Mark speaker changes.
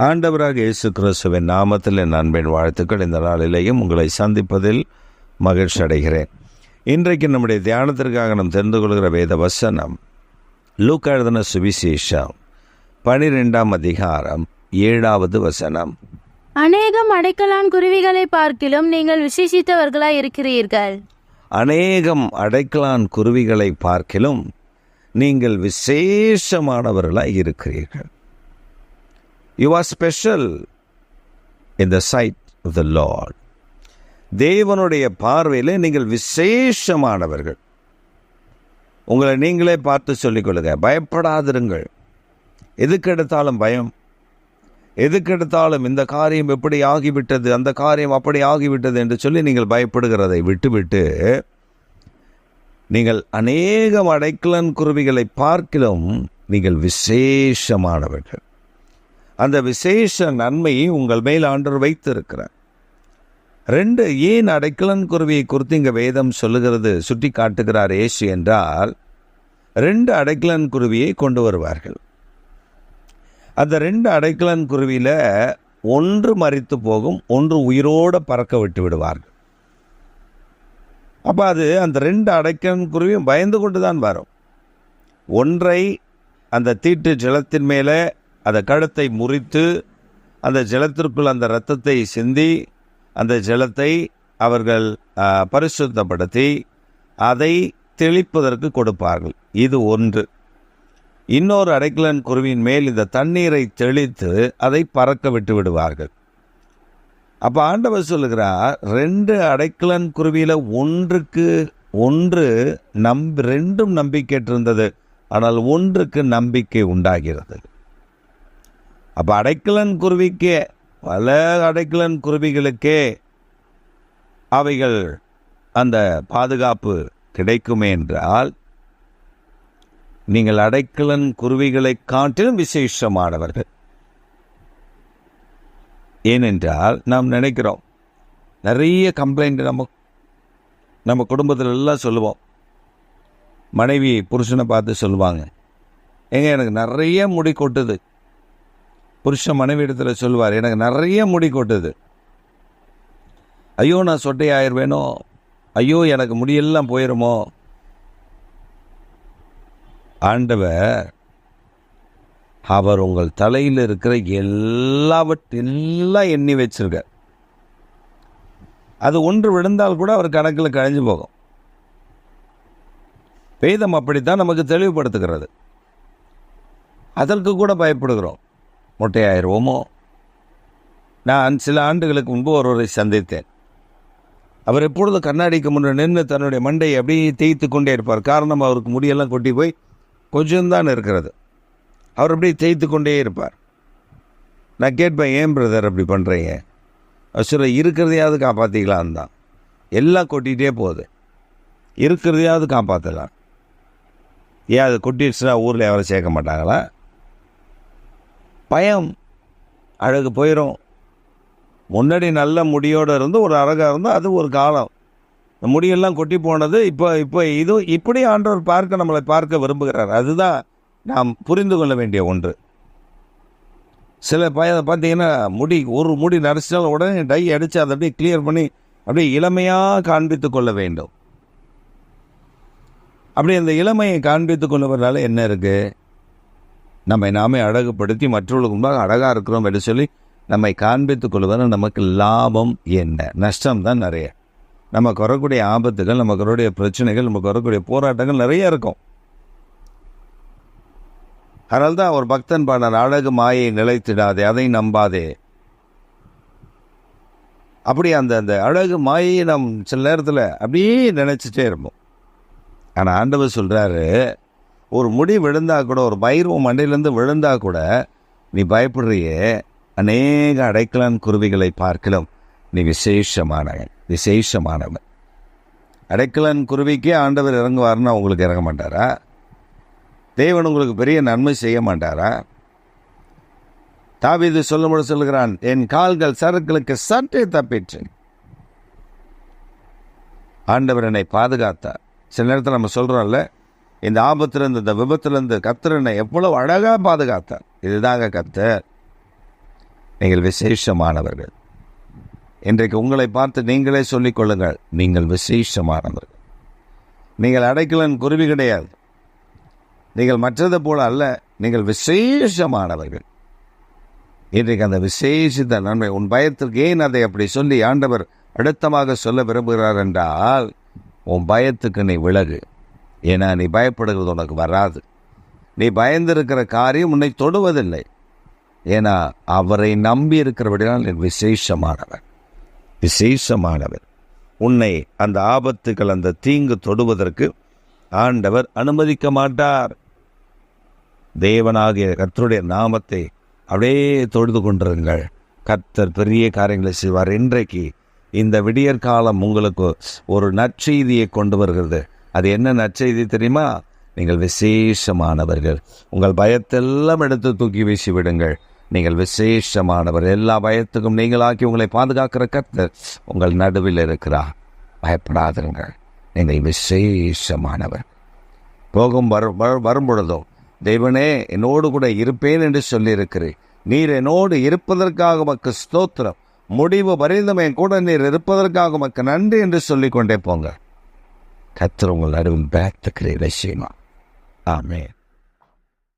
Speaker 1: ஆண்டவராக இயேசு கிறிஸ்துவின் நாமத்தில் என் அன்பின் வாழ்த்துக்கள். இந்த நாளிலேயும் உங்களை சந்திப்பதில் மகிழ்ச்சி அடைகிறேன். இன்றைக்கு நம்முடைய தியானத்திற்காக நாம் தெரிந்து கொள்கிற வேத வசனம் லூக்கா எழுதின சுவிசேஷம் 12ஆம் அதிகாரம் 7வது வசனம்.
Speaker 2: அநேகம் அடைக்கலான் குருவிகளை பார்க்கிலும் நீங்கள் விசேஷித்தவர்களாய் இருக்கிறீர்கள்.
Speaker 1: அநேகம் அடைக்கலான் குருவிகளை பார்க்கிலும் நீங்கள் விசேஷமானவர்களாய் இருக்கிறீர்கள். You are special in the sight of the Lord. தேவனுடைய பார்வையிலே நீங்கள் விசேஷமானவர்கள். உங்களை நீங்களே பார்த்து சொல்லிக்கொள்ளுங்க, பயப்படாதிருங்கள். எதுக்கெடுத்தாலும் பயம், எதுக்கெடுத்தாலும் இந்த காரியம் எப்படி ஆகிவிட்டது, அந்த காரியம் அப்படி ஆகிவிட்டது என்று சொல்லி நீங்கள் பயப்படுகிறதை விட்டுவிட்டு நீங்கள் அநேகம் அடைக்கலன் குருவிகளை பார்க்கிலும் நீங்கள் விசேஷமானவர்கள். அந்த விசேஷ நன்மையை உங்கள் மேல் ஆண்டவர் வைத்திருக்கிறார். ஏன் அடைக்கலன் குருவியை குறித்து இங்கே வேதம் சொல்லுகிறது, சுட்டி காட்டுகிறார் இயேசு என்றால், 2 அடைக்கலன் குருவியை கொண்டு வருவார்கள். அந்த 2 அடைக்கலன் குருவியில் ஒன்று மரித்து போகும், ஒன்று உயிரோடு பறக்க விட்டு விடுவார்கள். அப்போ அது அந்த 2 அடைக்கலன் குருவியும் பயந்து கொண்டு தான் வரும். ஒன்றை அந்த தீட்டு ஜலத்தின் மேலே அந்த கழுத்தை முறித்து அந்த ஜலத்திற்குள் அந்த இரத்தத்தை சிந்தி அந்த ஜலத்தை அவர்கள் பரிசுத்தப்படுத்தி அதை தெளிப்பதற்கு கொடுப்பார்கள். இது ஒன்று. இன்னொரு அடைக்கலன் குருவியின் மேல் இந்த தண்ணீரை தெளித்து அதை பறக்க விட்டு விடுவார்கள். அப்போ ஆண்டவர் சொல்லுகிறார், 2 அடைக்கலன் குருவியில் ஒன்றுக்கு ஒன்று 2 நம்பிக்கையற்றிருந்தது, ஆனால் ஒன்றுக்கு நம்பிக்கை உண்டாகிறது. அப்போ அடைக்கலன் குருவிக்கே, பல அடைக்கலன் குருவிகளுக்கே அவைகள் அந்த பாதுகாப்பு கிடைக்குமே என்றால், நீங்கள் அடைக்கலன் குருவிகளை காட்டிலும் விசேஷமானவர்கள். ஏனென்றால் நாம் நினைக்கிறோம், நிறைய கம்ப்ளைண்ட் நம்ம குடும்பத்தில் எல்லாம் சொல்லுவோம். மனைவி புருஷனை பார்த்து சொல்லுவாங்க, எனக்கு நிறைய முடி கொட்டுது. புருஷன் மனைவி இடத்துல சொல்லுவார், எனக்கு நிறைய முடி கொட்டுது. ஐயோ நான் சொட்டையாயிருவேனோ, ஐயோ எனக்கு முடியெல்லாம் போயிருமோ. ஆண்டவர் அவர் உங்கள் தலையில் இருக்கிற எல்லாவற்றெல்லாம் எண்ணி வச்சிருக்க. அது ஒன்று விழுந்தால் கூட அவர் கணக்கில் கழிஞ்சு போகும். வேதம் அப்படித்தான் நமக்கு தெளிவுபடுத்துகிறது. அதற்கு கூட பயப்படுகிறோம், மொட்டையாயிருவோமோ. நான் சில ஆண்டுகளுக்கு முன்பு ஒருவரை சந்தித்தேன். அவர் எப்பொழுதும் கண்ணாடிக்கு முன்னே நின்று தன்னுடைய மண்டையை அப்படியே தேய்த்து கொண்டே இருப்பார். காரணம், அவருக்கு முடியெல்லாம் கொட்டி போய் கொஞ்சம்தான் இருக்கிறது. அவர் அப்படியே தேய்த்து கொண்டே இருப்பார். நான் கேட்பேன், ஏன் பிரதர் அப்படி பண்ணுறீங்க? சொல்ல, இருக்கிறதையாவது காப்பாற்றிக்கலான்னு தான். எல்லாம் கொட்டிகிட்டே போகுது, இருக்கிறதையாவது காப்பாற்றலாம். ஏன் அது கொட்டிடுச்சுன்னா ஊரில் யாரும் சேர்க்க மாட்டாங்களா? பயம், அழகு போயிடும். முன்னாடி நல்ல முடியோடு இருந்து ஒரு அழகாக இருந்தால் அது ஒரு காலம். முடியெல்லாம் கொட்டி போனது. இப்போ இது இப்படி ஆண்டவர் நம்மளை பார்க்க விரும்புகிறார். அதுதான் நாம் புரிந்து கொள்ள வேண்டிய ஒன்று. சில பார்த்தீங்கன்னா ஒரு முடி நரைச்சாலும் உடனே டை அடித்து அதை அப்படியே கிளியர் பண்ணி அப்படியே இளமையாக காண்பித்து கொள்ள வேண்டும். அப்படி அந்த இளமையை காண்பித்து கொள்வதனால என்ன இருக்குது? நம்மை நாமே அழகுபடுத்தி மற்றவர்களுக்கு முன்பாக அழகாக இருக்கிறோம் என்று சொல்லி நம்மை காண்பித்துக் கொள்வதால் நமக்கு லாபம் என்ன? நஷ்டம்தான் நிறைய. நமக்கு வரக்கூடிய ஆபத்துகள், நமக்கு வரக்கூடிய பிரச்சனைகள், நமக்கு வரக்கூடிய போராட்டங்கள் நிறைய இருக்கும். அதனால தான் ஒரு பக்தன் பாடினார், அழகு மாயை நிலைத்திடாதே, அதை நம்பாதே. அப்படி அந்த அழகு மாயை நாம் சில நேரத்தில் அப்படியே நினைச்சிட்டே இருப்போம். ஆனால் ஆண்டவர் சொல்கிறாரு, ஒரு முடி விழுந்தா கூட, ஒரு மயிர் மண்டையிலேருந்து விழுந்தா கூட நீ பயப்படுறியே, அநேக அடைக்கலான் குருவிகளை பார்க்கலாம் நீ விசேஷமானவன். அடைக்கலான் குருவிக்கே ஆண்டவர் இறங்குவார்னா உங்களுக்கு இறங்க மாட்டாரா? தேவன் உங்களுக்கு பெரிய நன்மை செய்ய மாட்டாரா? தாவீது சொல்லும்போது சொல்லுகிறான், என் கால்கள் சறுக்களுக்கு சற்றே தப்பிற்று, ஆண்டவர் என்னை பாதுகாத்தார். சில நேரத்தில் நம்ம சொல்கிறோம்ல, இந்த ஆபத்திலிருந்து, இந்த விபத்திலிருந்து கர்த்தர் என்னை எவ்வளவு அழகாக பாதுகாத்தார். இதுதாங்க கர்த்தர். நீங்கள் விசேஷமானவர்கள். இன்றைக்கு உங்களை பார்த்து நீங்களே சொல்லிக் கொள்ளுங்கள், நீங்கள் விசேஷமானவர்கள். நீங்கள் அடைக்கலன் குருவி கிடையாது. நீங்கள் மற்றதை போல அல்ல, நீங்கள் விசேஷமானவர்கள். இன்றைக்கு அந்த விசேஷித்த நன்மை உன் பயத்திற்கு ஏன் அதை அப்படி சொல்லி ஆண்டவர் அழுத்தமாக சொல்ல விரும்புகிறார் என்றால், உன் பயத்துக்கு நீ விலகு. ஏன்னா நீ பயப்படுகிறது உனக்கு வராது. நீ பயந்திருக்கிற காரியம் உன்னை தொடுவதில்லை. ஏன்னா அவரை நம்பி இருக்கிறபடினால் நீ விசேஷமானவர். விசேஷமானவர். உன்னை அந்த ஆபத்துக்கள், அந்த தீங்கு தொடுவதற்கு ஆண்டவர் அனுமதிக்க மாட்டார். தேவனாகிய கர்த்தருடைய நாமத்தை அப்படியே தொழுது கொண்டிருங்கள். கர்த்தர் பெரிய காரியங்களை செய்வார். இன்றைக்கு இந்த விடியற்காலம் உங்களுக்கு ஒரு நற்செய்தியை கொண்டு வருகிறது. அது என்ன நற்செய்தி தெரியுமா? நீங்கள் விசேஷமானவர்கள். உங்கள் பயத்தெல்லாம் எடுத்து தூக்கி வீசி விடுங்கள். நீங்கள் விசேஷமானவர். எல்லா பயத்துக்கும் நீங்களாக்கி உங்களை பாதுகாக்கிற கர்த்தர் உங்கள் நடுவில் இருக்கிறார். பயப்படாதீர்கள். நீங்கள் விசேஷமானவர். போகும் வரும் பொழுதும் தேவனே என்னோடு கூட இருப்பேன் என்று சொல்லியிருக்கிறேன். நீர் என்னோடு இருப்பதற்காக உமக்கு ஸ்தோத்திரம். முடிவு வரைந்தும் என் கூட நீர் இருப்பதற்காக உமக்கு நன்றி என்று சொல்லிக்கொண்டே போங்க. கர்த்தர் உங்கள் நடுவில் பேத்துக்கிறீர். ஆமென்.